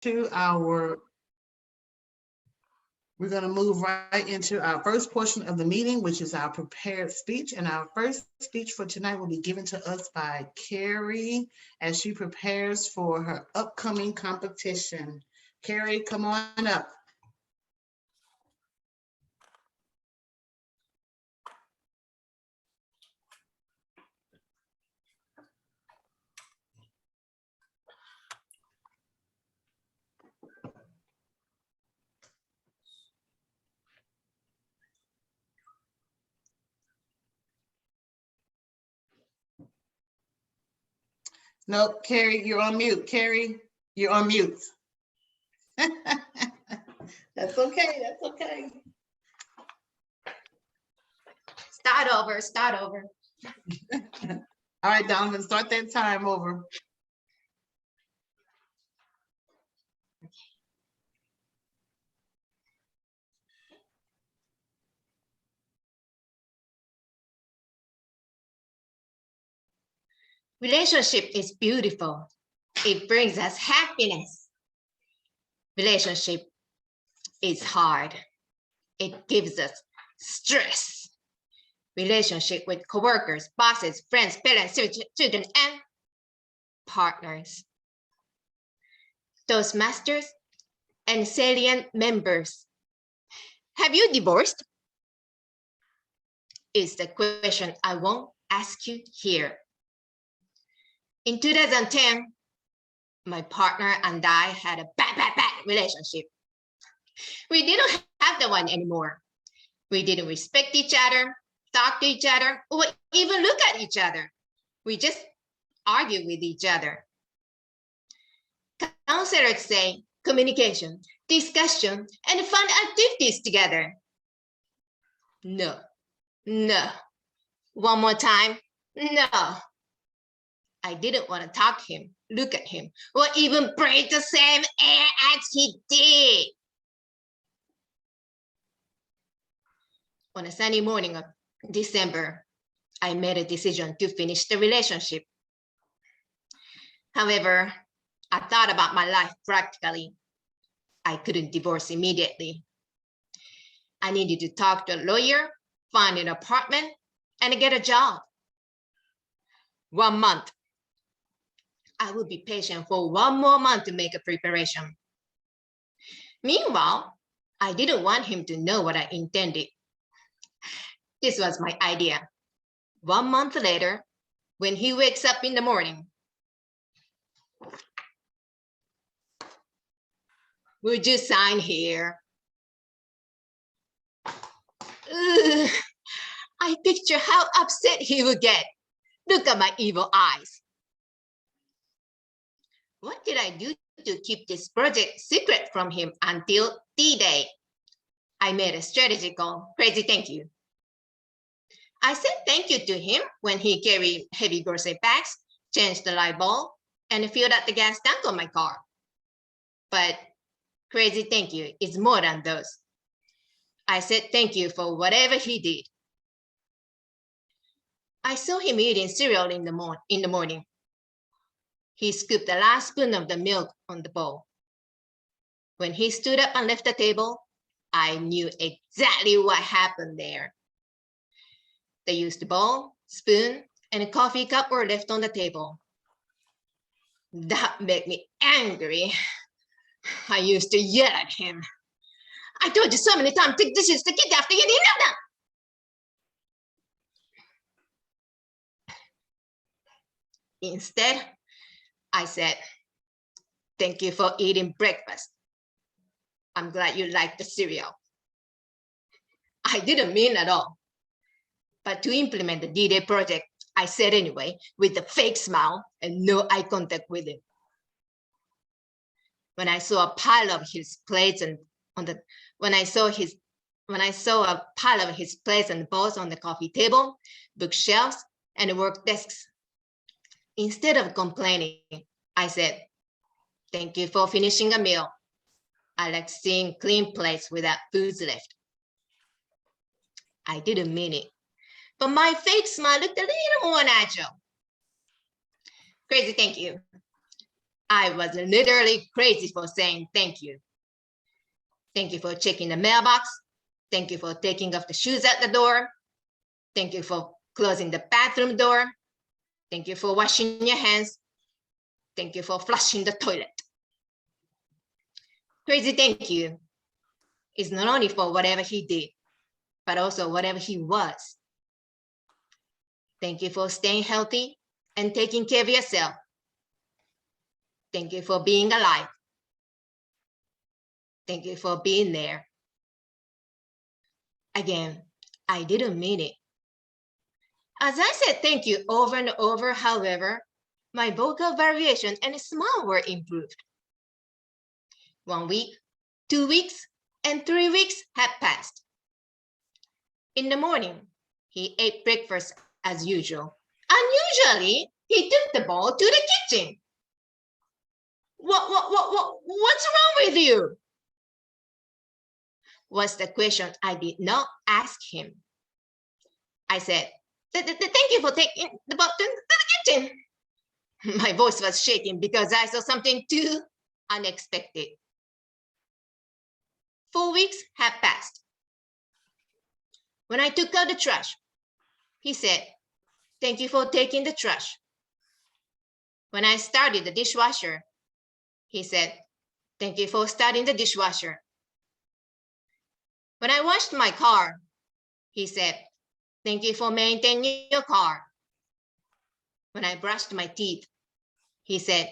to our, we're going to move right into our first portion of the meeting, which is our prepared speech. And our first speech for tonight will be given to us by Carrie as she prepares for her upcoming competition. Carrie, come on up. Nope, Carrie, you're on mute. Carrie, you're on mute. That's okay, that's okay. Start over. All right, Donovan, start that time over. Relationship is beautiful. It brings us happiness. Relationship is hard. It gives us stress. Relationship with coworkers, bosses, friends, parents, children, and partners. Toastmasters and salient members. Have you divorced? Is the question I won't ask you here. In 2010, my partner and I had a bad relationship. We didn't have the one anymore. We didn't respect each other, talk to each other, or even look at each other. We just argue with each other. Counselors say communication, discussion, and fun activities together. No. One more time, no. I didn't want to talk to him, look at him, or even breathe the same air as he did. On a sunny morning of December, I made a decision to finish the relationship. However, I thought about my life practically. I couldn't divorce immediately. I needed to talk to a lawyer, find an apartment, and get a job. 1 month. I would be patient for 1 more month to make a preparation. Meanwhile, I didn't want him to know what I intended. This was my idea. 1 month later, when he wakes up in the morning, would you sign here? Ugh, I picture how upset he would get. Look at my evil eyes. What did I do to keep this project secret from him until D-Day? I made a strategy called Crazy Thank You. I said thank you to him when he carried heavy grocery bags, changed the light bulb, and filled up the gas tank on my car. But crazy thank you is more than those. I said thank you for whatever he did. I saw him eating cereal in the morning. He scooped the last spoon of the milk on the bowl. When he stood up and left the table, I knew exactly what happened there. They used the bowl, spoon, and a coffee cup were left on the table. That made me angry. I used to yell at him. I told you so many times, take dishes to get after you didn't know them. Instead, I said, thank you for eating breakfast. I'm glad you liked the cereal. I didn't mean at all. But to implement the D-Day project, I said anyway, with a fake smile and no eye contact with him. When I saw a pile of his plates and when I saw a pile of his plates and bowls on the coffee table, bookshelves, and work desks, instead of complaining, I said, thank you for finishing a meal. I like seeing clean plates without foods left. I didn't mean it, but my fake smile looked a little more natural. Crazy, thank you. I was literally crazy for saying thank you. Thank you for checking the mailbox. Thank you for taking off the shoes at the door. Thank you for closing the bathroom door. Thank you for washing your hands. Thank you for flushing the toilet. Crazy thank you is not only for whatever he did, but also whatever he was. Thank you for staying healthy and taking care of yourself. Thank you for being alive. Thank you for being there. Again, I didn't mean it. As I said thank you over and over, however, my vocal variation and smile were improved. 1 week, 2 weeks, and 3 weeks had passed. In the morning, he ate breakfast as usual. Unusually, he took the ball to the kitchen. What's wrong with you? Was the question I did not ask him. I said, thank you for taking the ball to the kitchen. My voice was shaking because I saw something too unexpected. 4 weeks had passed. When I took out the trash, he said, thank you for taking the trash. When I started the dishwasher, he said, thank you for starting the dishwasher. When I washed my car, he said, thank you for maintaining your car. When I brushed my teeth, he said,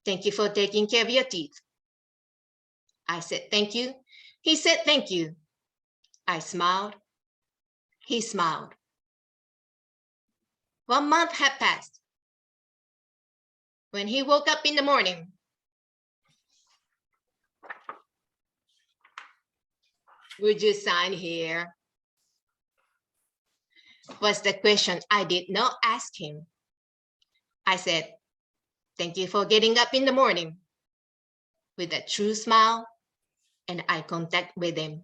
thank you for taking care of your teeth. I said, thank you. He said, thank you. I smiled. He smiled. 1 month had passed. When he woke up in the morning, would you sign here? Was the question I did not ask him. I said, thank you for getting up in the morning, with a true smile and eye contact with him.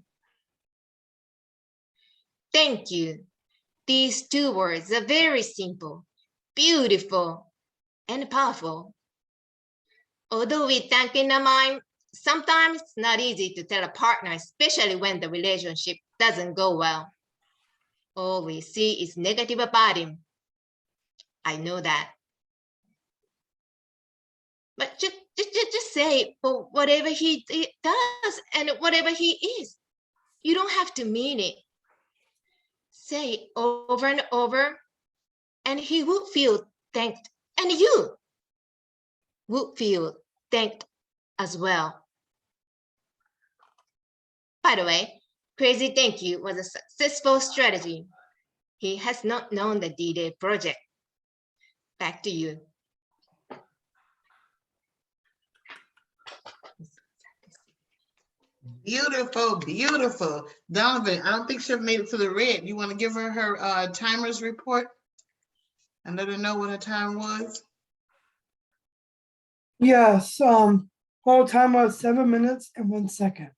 Thank you. These 2 words are very simple, beautiful, and powerful. Although we thank in our mind, sometimes it's not easy to tell a partner, especially when the relationship doesn't go well. All we see is negative about him. I know that. But just say for whatever he does and whatever he is. You don't have to mean it. Say over and over, and he would feel thanked, and you would feel thanked as well. By the way, Crazy Thank You was a successful strategy. He has not known the D-Day project. Back to you. Beautiful, beautiful. Donovan, I don't think she'll made it to the red. You want to give her her timers report and let her know what her time was? Yes, whole time was 7 minutes and 1 second.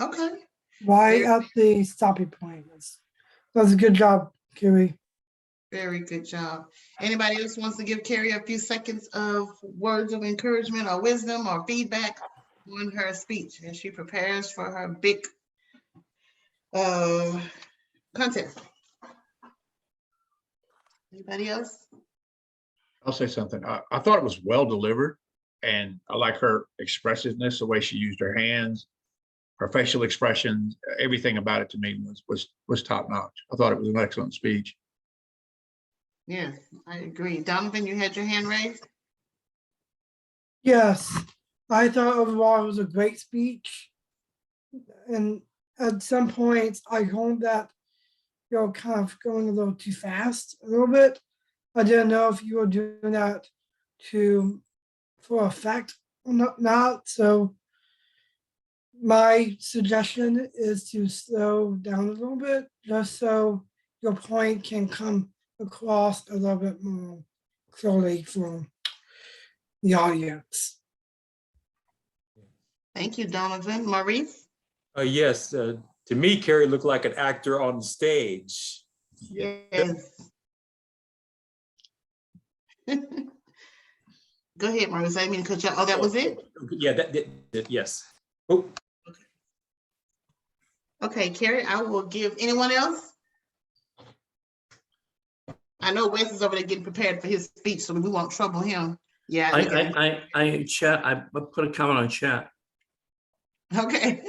Okay. Right Very- at the stopping point. That's a good job, Kiwi. Very good job. Anybody else wants to give Carrie a few seconds of words of encouragement or wisdom or feedback on her speech as she prepares for her big contest? Anybody else? I'll say something. I thought it was well delivered, and I like her expressiveness, the way she used her hands, her facial expressions, everything about it to me was top notch. I thought it was an excellent speech. Yes, I agree. Donovan, you had your hand raised? Yes, I thought overall it was a great speech. And at some points, I hope that you're kind of going a little too fast, a little bit. I didn't know if you were doing that for effect or not. So my suggestion is to slow down a little bit, just so your point can come across a little bit more clearly from the audience. Thank you, Donovan. Maurice? Yes, to me, Carrie looked like an actor on stage. Yes. Go ahead, Marissa. I didn't mean to cut you off. Oh, that was it? Yeah, yes. Oh, Okay, Carrie, I will give anyone else. I know Wes is over there getting prepared for his speech, so we won't trouble him. Yeah. I put a comment on chat. Okay.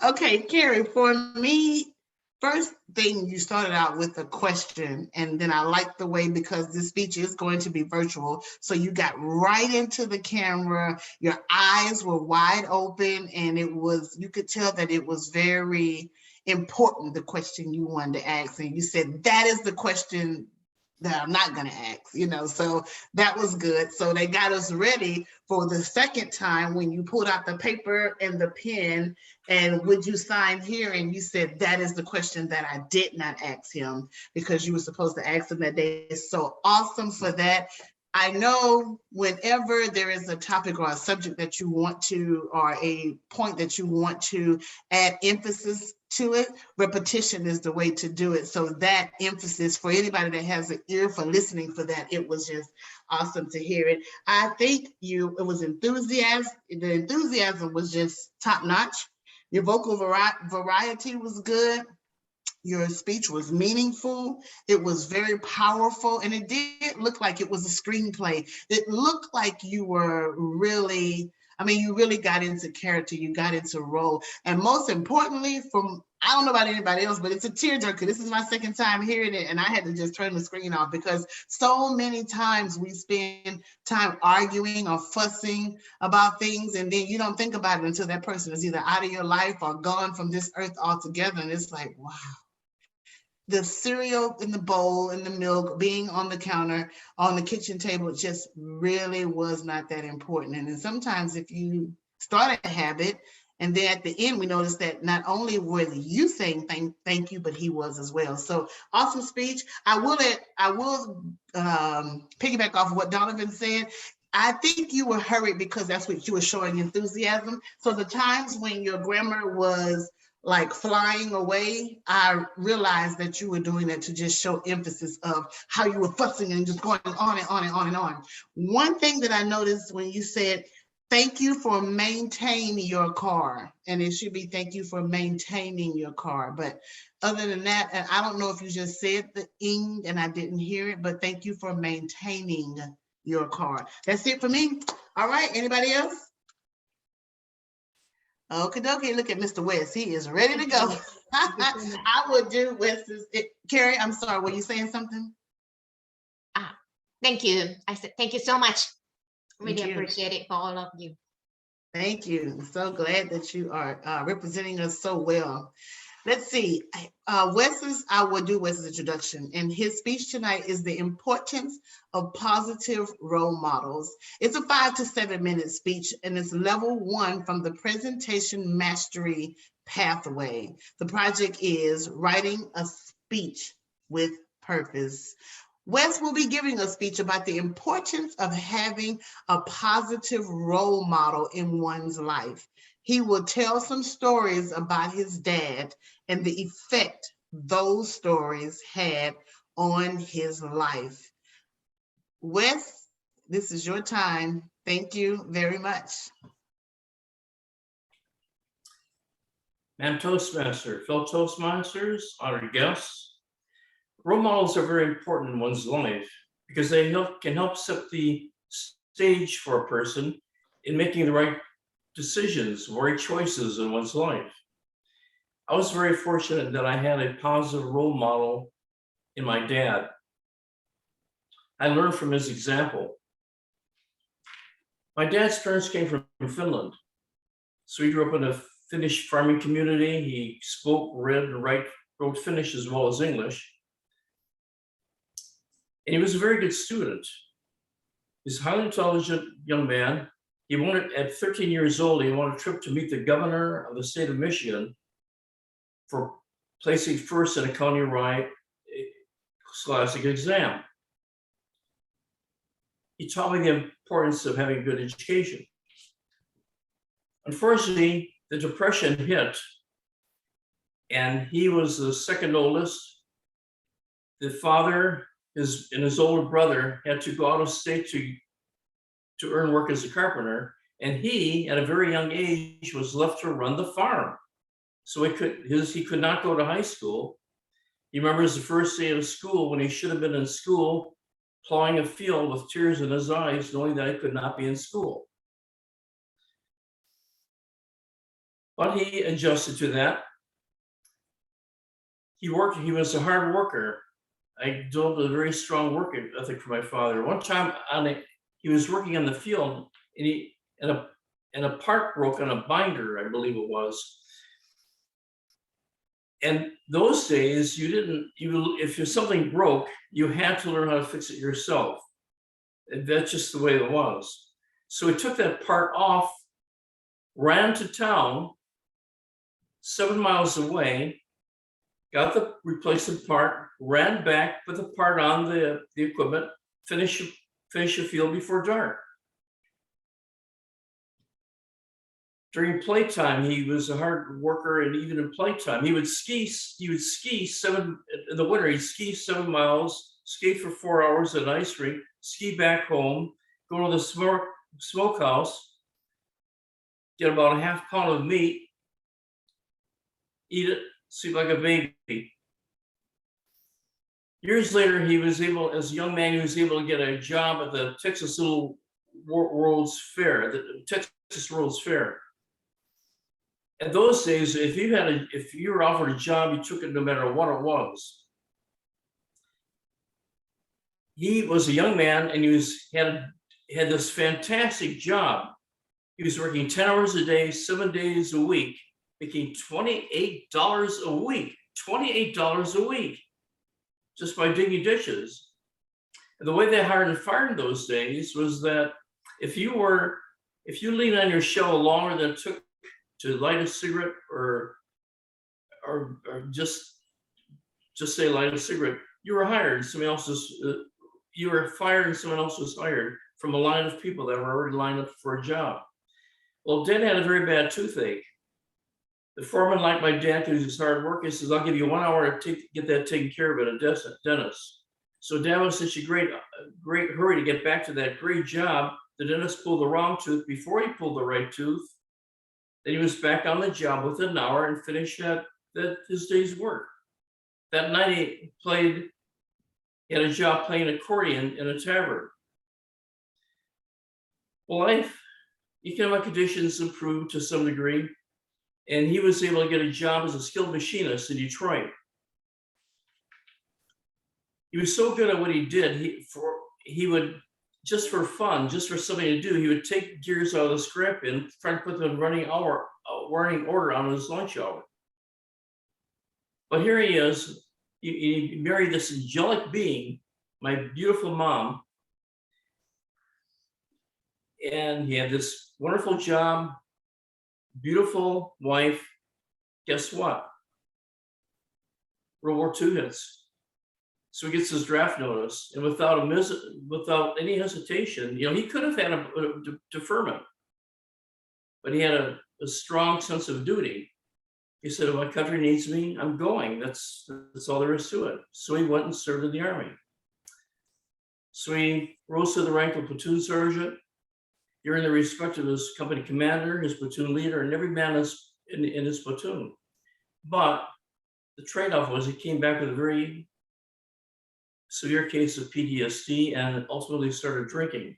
Okay, Carrie, for me, first thing you started out with a question, and then I like the way, because this speech is going to be virtual, so you got right into the camera, your eyes were wide open, and you could tell that it was very important, the question you wanted to ask, and you said, that is the question that I'm not going to ask, so that was good. So they got us ready for the second time when you pulled out the paper and the pen and would you sign here? And you said, that is the question that I did not ask him, because you were supposed to ask him that day. It's so awesome for that. I know whenever there is a topic or a subject that you want to, or a point that you want to add emphasis to it, repetition is the way to do it. So that emphasis, for anybody that has an ear for listening for that, it was just awesome to hear it. I think it was enthusiasm. The enthusiasm was just top notch. Your vocal variety was good. Your speech was meaningful. It was very powerful. And it did look like it was a screenplay. It looked like you were really, you really got into character. You got into role. And most importantly, I don't know about anybody else, but it's a tearjerker. This is my second time hearing it. And I had to just turn the screen off, because so many times we spend time arguing or fussing about things, and then you don't think about it until that person is either out of your life or gone from this earth altogether. And it's like, wow. The cereal in the bowl and the milk being on the counter, on the kitchen table, just really was not that important. And then sometimes if you start a habit, and then at the end, we noticed that not only were you saying thank you, but he was as well. So awesome speech. I will piggyback off of what Donovan said. I think you were hurried because that's what you were showing enthusiasm. So the times when your grammar was like flying away, I realized that you were doing that to just show emphasis of how you were fussing and just going on and on and on and on. One thing that I noticed when you said, thank you for maintaining your car, and it should be thank you for maintaining your car. But other than that, and I don't know if you just said the ing and I didn't hear it, but thank you for maintaining your car. That's it for me. All right, anybody else? Okay, dokie, look at Mr. West. He is ready to go. I would do West's. Carrie, I'm sorry, were you saying something? Thank you. I said, thank you so much. Really Thank you. appreciate it for all of you. Thank you. I'm so glad that you are representing us so well. Let's see. I will do Wes's introduction, and his speech tonight is the importance of positive role models. It's a 5 to 7 minute speech, and it's level 1 from the presentation mastery pathway. The project is writing a speech with purpose. Wes will be giving a speech about the importance of having a positive role model in one's life. He will tell some stories about his dad and the effect those stories had on his life. Wes, this is your time. Thank you very much. Madam Toastmaster, fellow Toastmasters, honored guests. Role models are very important in one's life because they can help set the stage for a person in making the right decisions, right choices in one's life. I was very fortunate that I had a positive role model in my dad. I learned from his example. My dad's parents came from Finland. So he grew up in a Finnish farming community. He spoke, read, and wrote Finnish as well as English. And he was a very good student. He's a highly intelligent young man. He wanted, at 13 years old, he wanted a trip to meet the governor of the state of Michigan for placing first in a countywide scholastic exam. He taught me the importance of having a good education. Unfortunately, the Depression hit, and he was the second oldest. The father and his older brother had to go out of state to to earn work as a carpenter, and he, at a very young age, was left to run the farm. So he could not go to high school. He remembers the first day of school when he should have been in school, plowing a field with tears in his eyes, knowing that he could not be in school. But he adjusted to that. He was a hard worker. I developed a very strong work ethic for my father. One time he was working on the field and a part broke on a binder, I believe it was. And those days if something broke, you had to learn how to fix it yourself. And that's just the way it was. So he took that part off, ran to town, 7 miles away, got the replacement part, ran back, put the part on the equipment, finish the field before dark. During playtime, he was a hard worker, and even in playtime, he would ski in the winter, he'd ski 7 miles, skate for 4 hours at an ice rink, ski back home, go to the smokehouse, get about a half pound of meat, eat it, sleep like a baby. Years later, as a young man, he was able to get a job at the Texas World's Fair, the Texas World's Fair. In those days, if you were offered a job, you took it no matter what it was. He was a young man, and he had this fantastic job. He was working 10 hours a day, 7 days a week, making $28 a week. $28 a week, just by digging ditches. And the way they hired and fired in those days was that if you leaned on your shell longer than it took to light a cigarette or just say light a cigarette, you were hired. You were fired, and someone else was hired from a line of people that were already lined up for a job. Well, Dad had a very bad toothache. The foreman liked my dad because he's hard work. He says, "I'll give you 1 hour to get that taken care of at a dentist." So Dad was such a great hurry to get back to that great job. The dentist pulled the wrong tooth before he pulled the right tooth. Then he was back on the job within an hour and finished his day's work. That night he had a job playing accordion in a tavern. Well, economic conditions improved to some degree, and he was able to get a job as a skilled machinist in Detroit. He was so good at what he did, he would, just for fun, just for something to do, he would take gears out of the scrap bin, try to put them in running order on his lunch hour. But here he is, he married this angelic being, my beautiful mom, and he had this wonderful job, beautiful wife. Guess what? World War II hits. So he gets his draft notice, and without any hesitation, he could have had a deferment, but he had a strong sense of duty. He said, "If my country needs me, I'm going. That's all there is to it." So he went and served in the Army. So he rose to the rank of platoon sergeant. He earned the respect of his company commander, his platoon leader, and every man in his platoon. But the trade-off was he came back with a very severe case of PTSD and ultimately started drinking.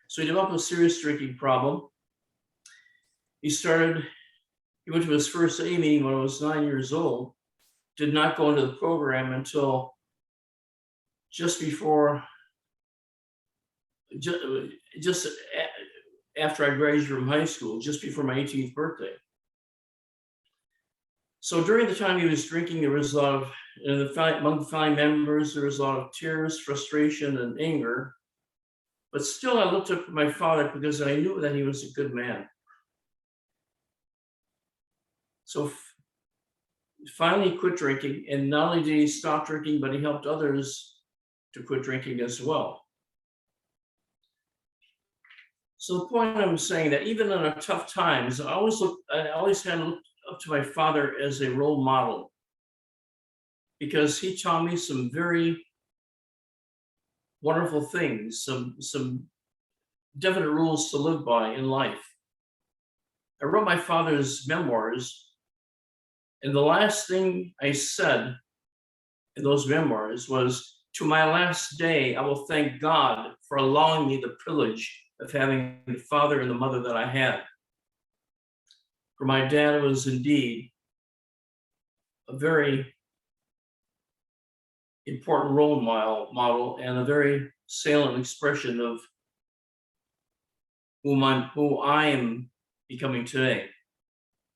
So he developed a serious drinking problem. He went to his first AA meeting when he was 9 years old, did not go into the program until just after I graduated from high school, just before my 18th birthday. So during the time he was drinking, there was a lot of, among the family members, there was a lot of tears, frustration, and anger. But still, I looked up to my father because I knew that he was a good man. So finally, he quit drinking, and not only did he stop drinking, but he helped others to quit drinking as well. So the point I'm saying that even in our tough times, I always had looked up to my father as a role model, because he taught me some very wonderful things, some definite rules to live by in life. I wrote my father's memoirs, and the last thing I said in those memoirs was, "To my last day, I will thank God for allowing me the privilege of having the father and the mother that I had." For my dad was indeed a very important role model and a very salient expression of who I am becoming today,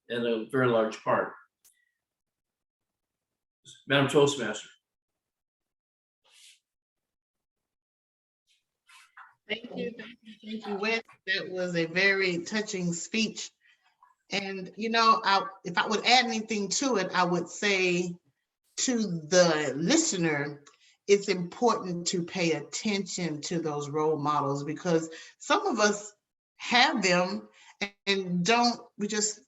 in a very large part. Madam Toastmaster. Thank you, thank you, Wes. That was a very touching speech. And if I would add anything to it, I would say to the listener, it's important to pay attention to those role models, because some of us have them and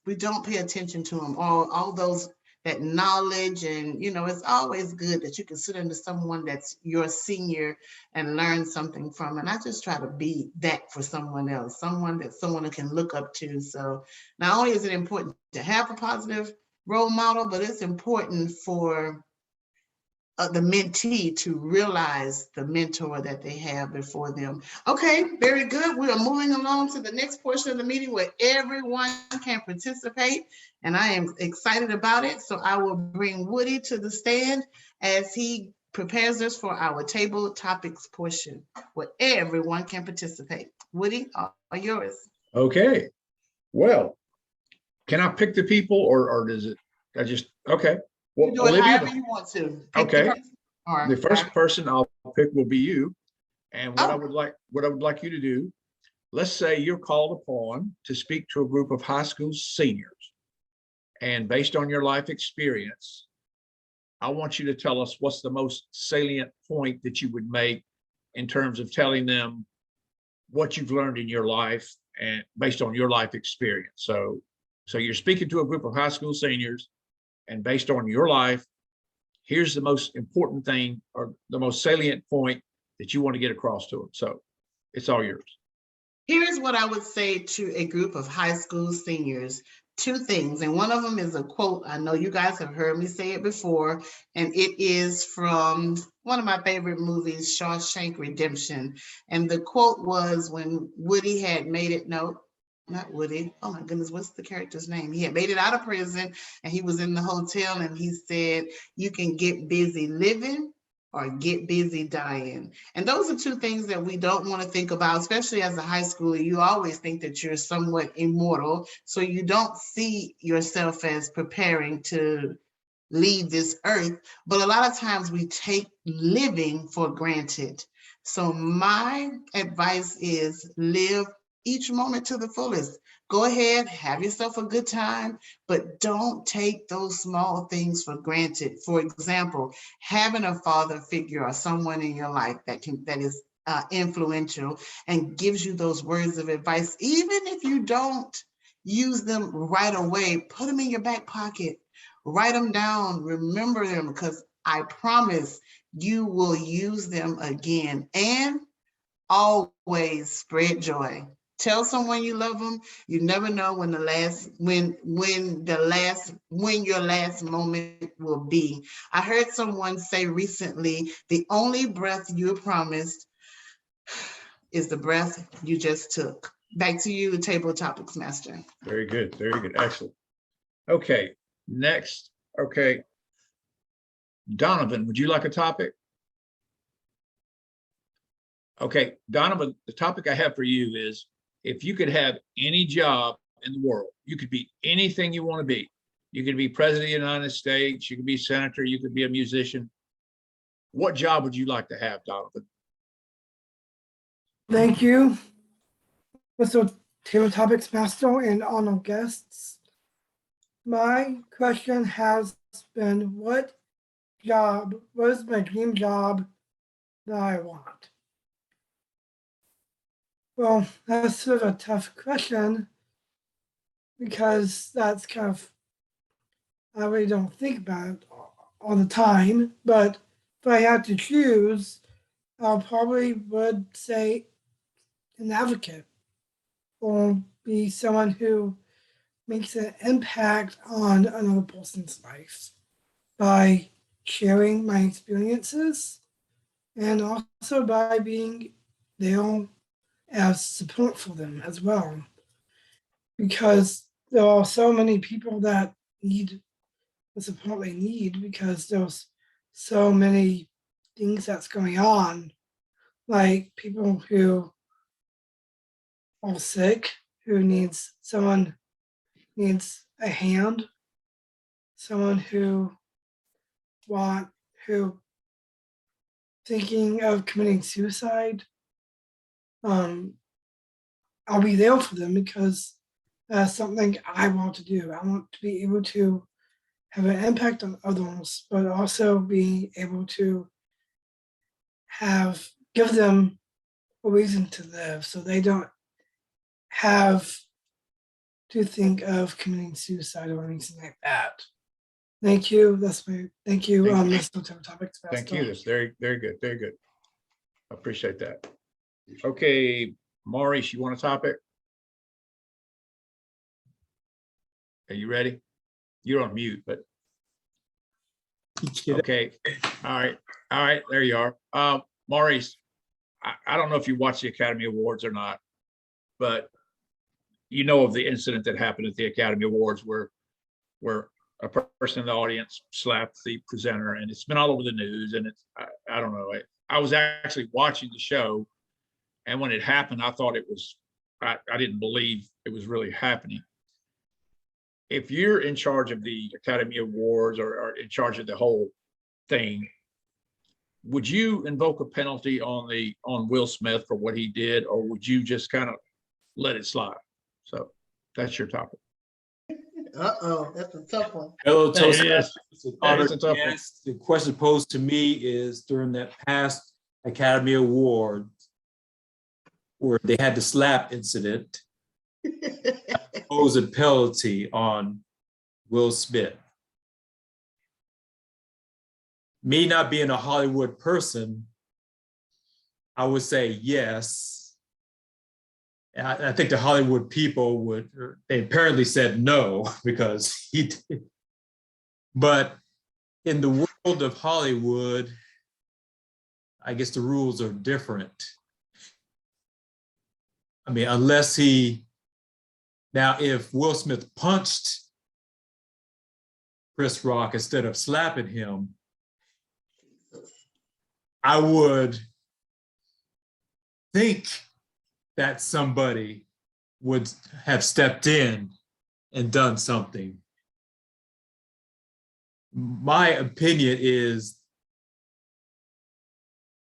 we don't pay attention to them. All those, that knowledge, and it's always good that you can sit under someone that's your senior and learn something from. And I just try to be that for someone else, someone can look up to. So not only is it important to have a positive role model, but it's important for the mentee to realize the mentor that they have before them. Okay, very good. We are moving along to the next portion of the meeting where everyone can participate, and I am excited about it. So I will bring Woody to the stand as he prepares us for our table topics portion where everyone can participate. Woody, all yours. Okay, well, can I pick the people or does it, okay. Well, You do it Olivia, however you want to. Pick the okay. person, or The first person I'll pick will be you. And what I Oh. would like you to do, let's say you're called upon to speak to a group of high school seniors. And based on your life experience, I want you to tell us what's the most salient point that you would make in terms of telling them what you've learned in your life and based on your life experience. So you're speaking to a group of high school seniors, and based on your life, here's the most important thing or the most salient point that you want to get across to them. So it's all yours. Here's what I would say to a group of high school seniors. Two things, and one of them is a quote. I know you guys have heard me say it before, and it is from one of my favorite movies, Shawshank Redemption. And the quote was when Woody had made it, no, not Woody. Oh my goodness, what's the character's name? He had made it out of prison and he was in the hotel and he said, "You can get busy living or get busy dying." And those are two things that we don't want to think about, especially as a high schooler. You always think that you're somewhat immortal, so you don't see yourself as preparing to leave this earth. But a lot of times we take living for granted. So my advice is live each moment to the fullest. Go ahead, have yourself a good time, but don't take those small things for granted. For example, having a father figure or someone in your life that is influential and gives you those words of advice, even if you don't use them right away, put them in your back pocket, write them down, remember them, because I promise you will use them again. And always spread joy. Tell someone you love them. You never know when your last moment will be. I heard someone say recently, the only breath you're promised is the breath you just took. Back to you, Table Topics Master. Very good. Very good. Excellent. Okay. Next. Okay. Donovan, would you like a topic? Okay, Donovan, the topic I have for you is if you could have any job in the world, you could be anything you want to be. You could be president of the United States, you could be senator, you could be a musician. What job would you like to have, Donovan? Thank you, Mr. Table Topics Master and honored guests. My question has been, what is my dream job that I want? Well, that's sort of a tough question because that's kind of, I really don't think about it all the time. But if I had to choose, I probably would say an advocate or be someone who makes an impact on another person's life by sharing my experiences and also by being there as support for them as well. Because there are so many people that need the support they need because there's so many things that's going on, like people who are sick, who needs a hand, someone want who thinking of committing suicide. I'll be there for them because that's something I want to do. I want to be able to have an impact on others, but also be able to give them a reason to live so they don't have to think of committing suicide or anything like that. Thank you. Thank you, Thank you. Mr. Topics. Thank you. That's very, very good. Very good. I appreciate that. Okay, Maurice, you want a topic? Are you ready? You're on mute, but okay. All right. All right. There you are. Maurice, I don't know if you watched the Academy Awards or not, but you know of the incident that happened at the Academy Awards where a person in the audience slapped the presenter, and it's been all over the news. And it's I don't know. I was actually watching the show, and when it happened, I thought it was I didn't believe it was really happening. If you're in charge of the Academy Awards or in charge of the whole thing, would you invoke a penalty on Will Smith for what he did, or would you just kind of let it slide? So that's your topic. Uh-oh, that's a tough one. Hello, That is. Toastmasters. That is a tough one. Yes, the question posed to me is during that past Academy Award where they had the slap incident, pose a penalty on Will Smith. Me not being a Hollywood person, I would say yes. And I think the Hollywood people they apparently said no because he did. But in the world of Hollywood, I guess the rules are different. I mean, unless now if Will Smith punched Chris Rock instead of slapping him, I would think that somebody would have stepped in and done something. My opinion is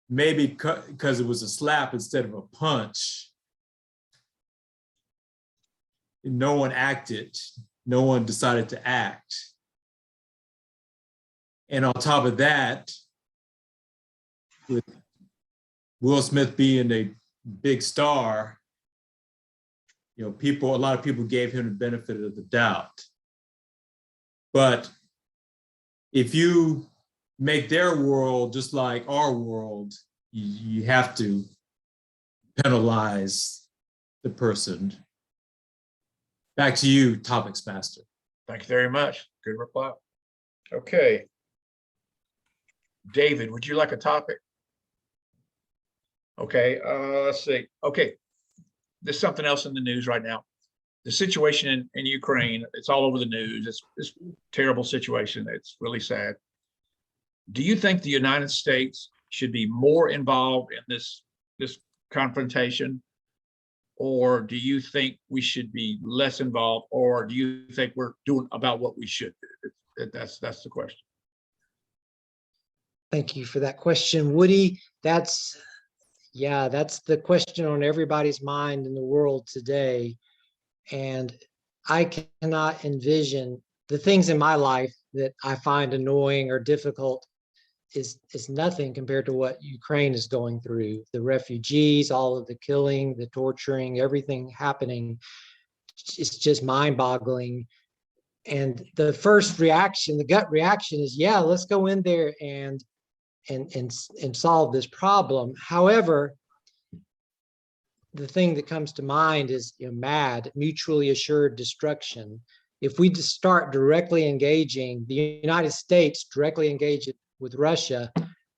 maybe because it was a slap instead of a punch, no one acted, no one decided to act. And on top of that, with Will Smith being a big star, a lot of people gave him the benefit of the doubt. But if you make their world just like our world, you have to penalize the person. Back to you, Topics Master. Thank you very much. Good reply. Okay. David, would you like a topic? Okay, let's see. Okay, there's something else in the news right now. The situation in Ukraine, it's all over the news. It's a terrible situation. It's really sad. Do you think the United States should be more involved in this confrontation? Or do you think we should be less involved? Or do you think we're doing about what we should do? That's the question. Thank you for that question, Woody. That's the question on everybody's mind in the world today. And I cannot envision the things in my life that I find annoying or difficult is nothing compared to what Ukraine is going through. The refugees, all of the killing, the torturing, everything happening. It's just mind-boggling. And the first reaction, the gut reaction is, yeah, let's go in there and and solve this problem. However, the thing that comes to mind is, MAD, mutually assured destruction. If we just start directly engaging, the United States directly engage with Russia,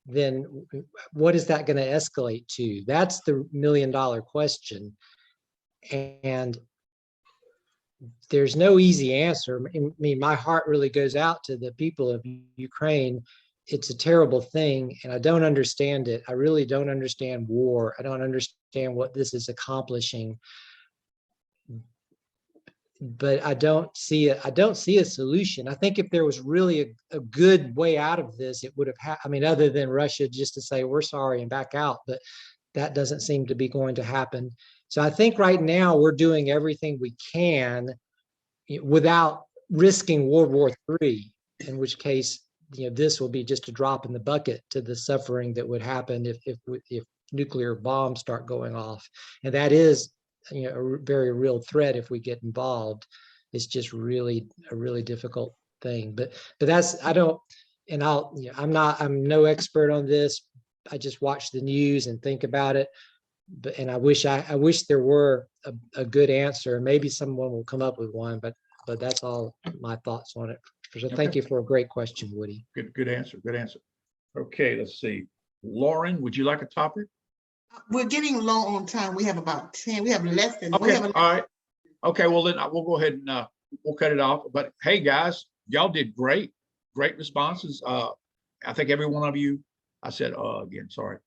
then what is that going to escalate to? That's the million-dollar question. And there's no easy answer. I mean, my heart really goes out to the people of Ukraine. It's a terrible thing, and I don't understand it. I really don't understand war. I don't understand what this is accomplishing. But I don't see it. I don't see a solution. I think if there was really a good way out of this, it would have I mean, other than Russia just to say we're sorry and back out, but that doesn't seem to be going to happen. So I think right now we're doing everything we can without risking World War III, in which case, this will be just a drop in the bucket to the suffering that would happen if nuclear bombs start going off. And that is, a very real threat if we get involved. It's just really a really difficult thing. But that's, I'm no expert on this. I just watch the news and think about it. And I wish there were a good answer. Maybe someone will come up with one, but that's all my thoughts on it. So thank you for a great question, Woody. Good answer. Good answer. Okay, let's see. Lauren, would you like a topic? We're getting low on time. We have about 10. We have less than. Okay, all right. Okay, well then we'll go ahead and we'll cut it off. But hey, guys, y'all did great responses. I think every one of you. I said again, sorry.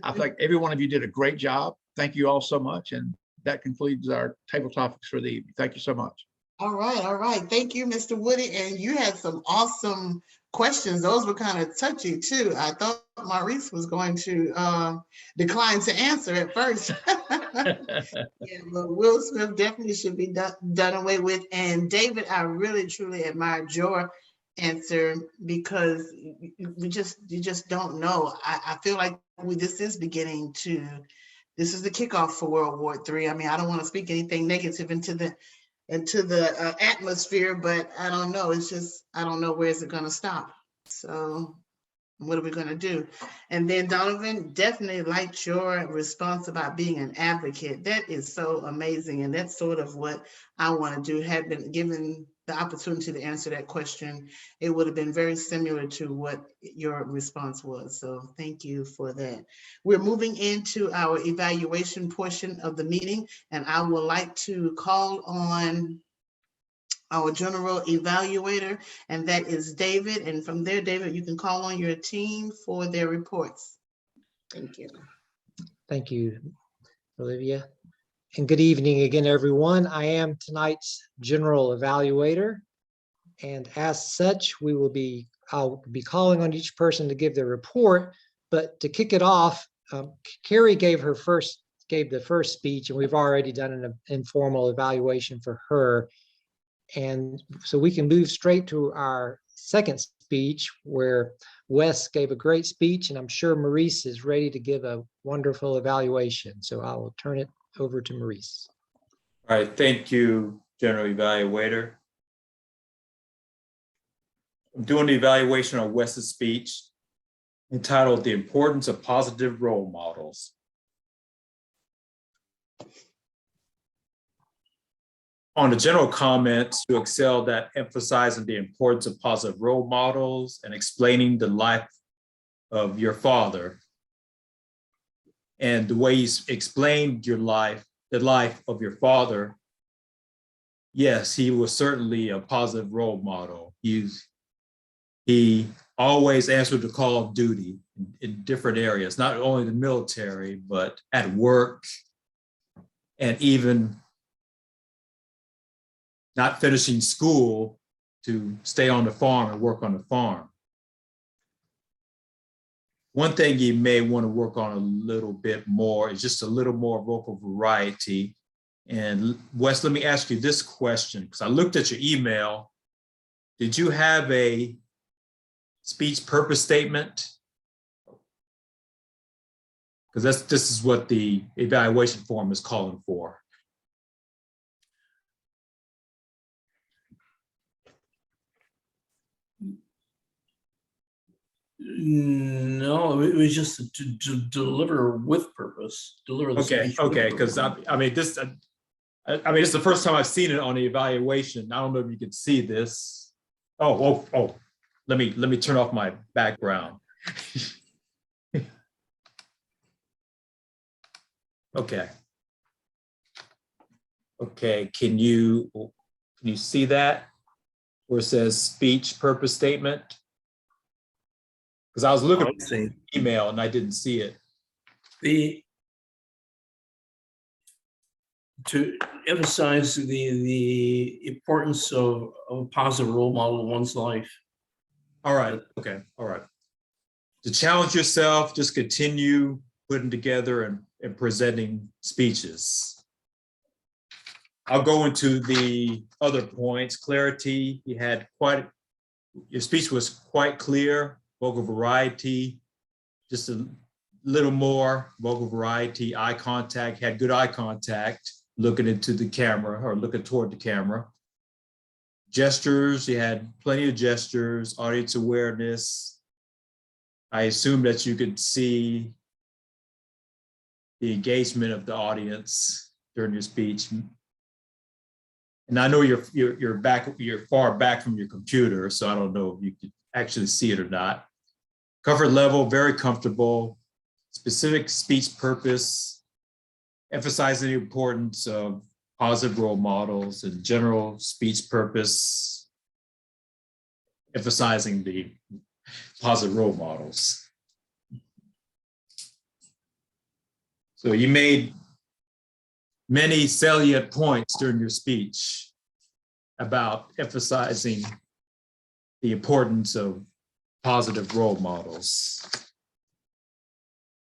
I think every one of you did a great job. Thank you all so much, and that concludes our table topics for the evening. Thank you so much. All right. Thank you, Mr. Woody. And you had some awesome questions. Those were kind of touchy too. I thought Maurice was going to decline to answer at first. Yeah, but Will Smith definitely should be done away with. And David, I really truly admired your answer because you just don't know. I feel like this is the kickoff for World War III. I mean, I don't want to speak anything negative into the atmosphere, but I don't know. It's just, I don't know where is it going to stop. So what are we going to do? And then Donovan, definitely liked your response about being an advocate. That is so amazing. And that's sort of what I want to do. Had been given the opportunity to answer that question, it would have been very similar to what your response was. So thank you for that. We're moving into our evaluation portion of the meeting, and I would like to call on our general evaluator, and that is David. And from there, David, you can call on your team for their reports. Thank you. Thank you, Olivia. And good evening again, everyone. I am tonight's general evaluator. And as such, I'll be calling on each person to give their report. But to kick it off, Carrie gave the first speech, and we've already done an informal evaluation for her. And so we can move straight to our second speech, where Wes gave a great speech, and I'm sure Maurice is ready to give a wonderful evaluation. So I will turn it over to Maurice. All right, thank you, General Evaluator. I'm doing the evaluation on Wes's speech entitled "The Importance of Positive Role Models." On the general comments to excel that emphasizing the importance of positive role models and explaining the life of your father and the way you explained your life, the life of your father. Yes, he was certainly a positive role model. He always answered the call of duty in different areas, not only the military, but at work, and even not finishing school to stay on the farm and work on the farm. One thing you may want to work on a little bit more is just a little more vocal variety. And Wes, let me ask you this question, because I looked at your email. Did you have a speech purpose statement? Because this is what the evaluation form is calling for. No, it was just to deliver with purpose, deliver the Okay, speech with okay, because purpose. I mean, this, I mean, it's the first time I've seen it on the evaluation. I don't know if you can see this. Oh, let me turn off my background. Okay. Okay, can you see that? Where it says speech purpose statement? Because I was looking Oh, I for see. the email and I didn't see it. To emphasize the importance of a positive role model in one's life. All right, okay, all right. To challenge yourself, just continue putting together and presenting speeches. I'll go into the other points. Clarity, your speech was quite clear. Vocal variety, just a little more vocal variety. Eye contact, had good eye contact, looking into the camera or looking toward the camera. Gestures, you had plenty of gestures. Audience awareness. I assume that you could see the engagement of the audience during your speech. And I know you're far back from your computer, so I don't know if you could actually see it or not. Comfort level, very comfortable. Specific speech purpose, emphasizing the importance of positive role models and general speech purpose, emphasizing the positive role models. So you made many salient points during your speech about emphasizing the importance of positive role models.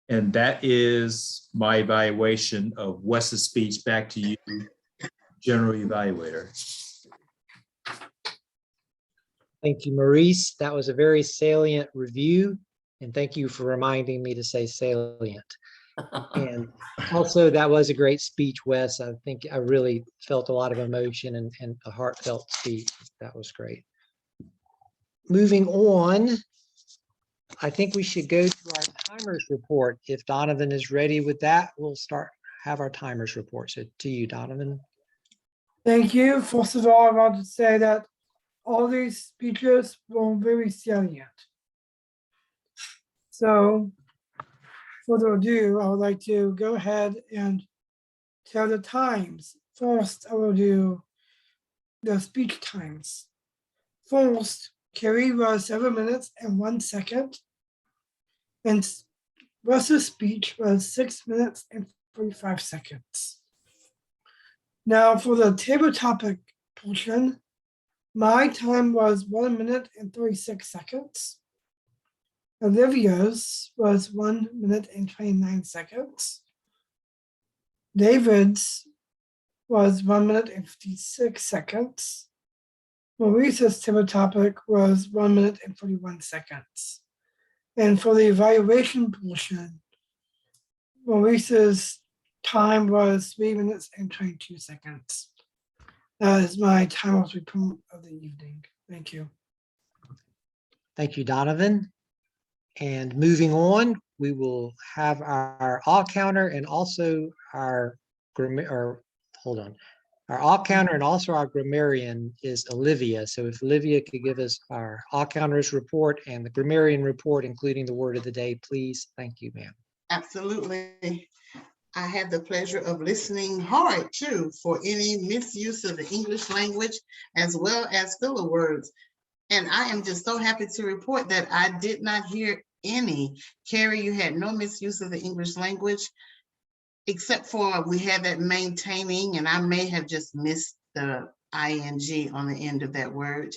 And that is my evaluation of Wes's speech. Back to you, General Evaluator. Thank you, Maurice. That was a very salient review. And thank you for reminding me to say salient. And also, that was a great speech, Wes. I think I really felt a lot of emotion and a heartfelt speech. That was great. Moving on, I think we should go to our timers report. If Donovan is ready with that, we'll have our timers report. So to you, Donovan. Thank you. First of all, I want to say that all these speeches were very salient. So, further ado, I would like to go ahead and tell the times. First, I will do the speech times. First, Carrie was 7 minutes and 1 second. And Russ's speech was 6 minutes and 45 seconds. Now for the table topic portion, my time was 1 minute and 36 seconds. Olivia's was 1 minute and 29 seconds. David's was 1 minute and 56 seconds. Maurice's table topic was 1 minute and 41 seconds. And for the evaluation portion, Maurice's time was 3 minutes and 22 seconds. That is my timers report of the evening. Thank you. Thank you, Donovan. And moving on, we will have our all counter and also our our all counter and also our grammarian is Olivia. So if Olivia could give us our all counters report and the grammarian report, including the word of the day, please. Thank you, ma'am. Absolutely. I had the pleasure of listening hard too for any misuse of the English language as well as filler words. And I am just so happy to report that I did not hear any. Carrie, you had no misuse of the English language, except for we had that maintaining, and I may have just missed the ing on the end of that word.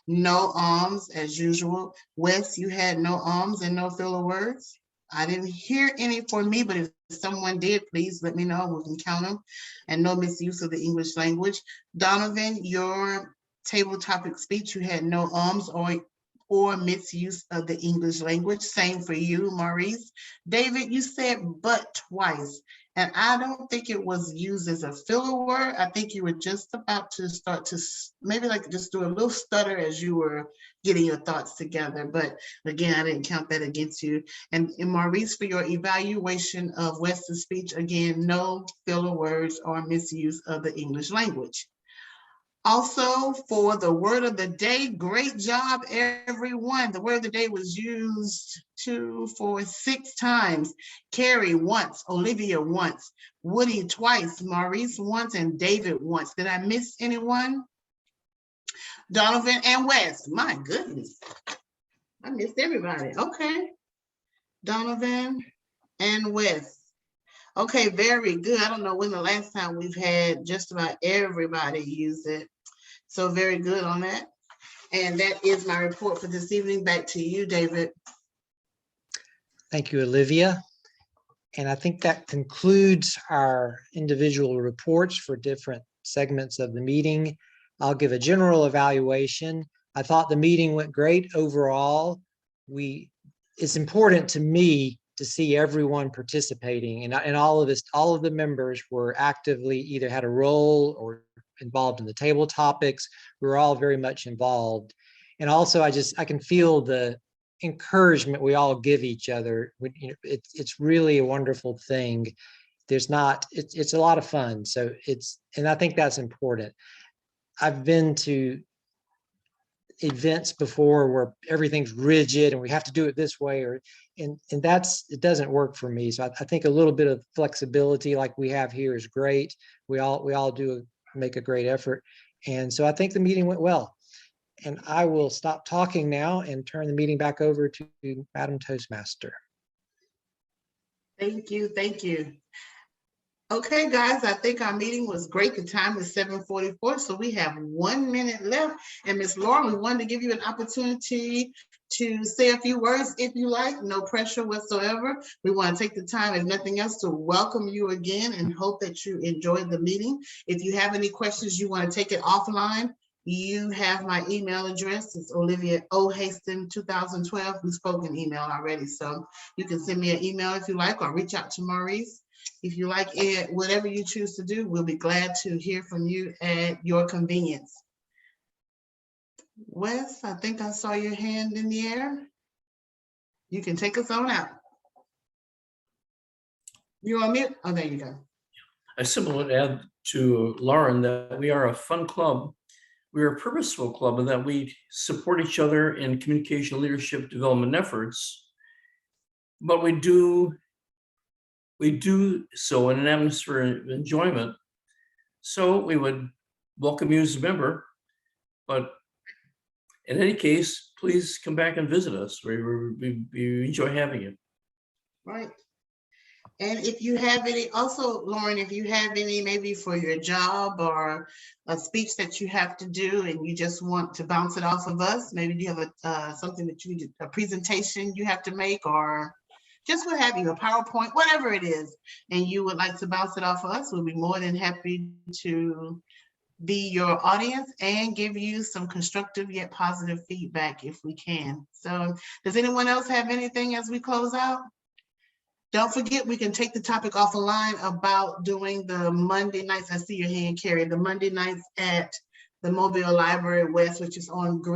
No ums as usual. Wes, you had no ums and no filler words. I didn't hear any for me, but if someone did, please let me know. We can count them. And no misuse of the English language. Donovan, your table topic speech, you had no ums or misuse of the English language. Same for you, Maurice. David, you said but twice. And I don't think it was used as a filler word. I think you were just about to start to maybe like just do a little stutter as you were getting your thoughts together. But again, I didn't count that against you. And Maurice, for your evaluation of Wes's speech, again, no filler words or misuse of the English language. Also, for the word of the day, great job, everyone. The word of the day was used 2, 4, 6 times. Carrie once, Olivia once, Woody twice, Maurice once, and David once. Did I miss anyone? Donovan and Wes. My goodness. I missed everybody. Okay. Donovan and Wes. Okay, very good. I don't know when the last time we've had just about everybody use it. So very good on that. And that is my report for this evening. Back to you, David. Thank you, Olivia. And I think that concludes our individual reports for different segments of the meeting. I'll give a general evaluation. I thought the meeting went great overall. It's important to me to see everyone participating, and all of the members were actively either had a role or involved in the table topics. We were all very much involved. And also I can feel the encouragement we all give each other. It's really a wonderful thing. It's a lot of fun. So and I think that's important. I've been to events before where everything's rigid and we have to do it this way, and it doesn't work for me. So I think a little bit of flexibility like we have here is great. We all do make a great effort. And so I think the meeting went well. And I will stop talking now and turn the meeting back over to Madam Toastmaster. Thank you. Thank you. Okay, guys, I think our meeting was great. The time is 7:44, so we have 1 minute left. And Ms. Lauren, we wanted to give you an opportunity to say a few words if you like, no pressure whatsoever. We want to take the time, if nothing else, to welcome you again and hope that you enjoyed the meeting. If you have any questions, you want to take it offline, you have my email address. It's Olivia O. Haston 2012. We spoke an email already, so you can send me an email if you like, or reach out to Maurice. If you like it, whatever you choose to do, we'll be glad to hear from you at your convenience. Wes, I think I saw your hand in the air. You can take us on out. You on mute? Oh, there you go. I simply want to add to Lauren that we are a fun club. We are a purposeful club in that we support each other in communication leadership development efforts, but we do so in an atmosphere of enjoyment. So we would welcome you as a member, but in any case, please come back and visit us. We enjoy having you. Right. And if you have any, also, Lauren, if you have any, maybe for your job or a speech that you have to do and you just want to bounce it off of us, maybe you have something that you need, a presentation you have to make, or just what have you, a PowerPoint, whatever it is, and you would like to bounce it off of us, we'll be more than happy to be your audience and give you some constructive yet positive feedback if we can. So does anyone else have anything as we close out? Don't forget, we can take the topic off the line about doing the Monday nights. I see your hand, Carrie, the Monday nights at the Mobile Library West, which is on Green.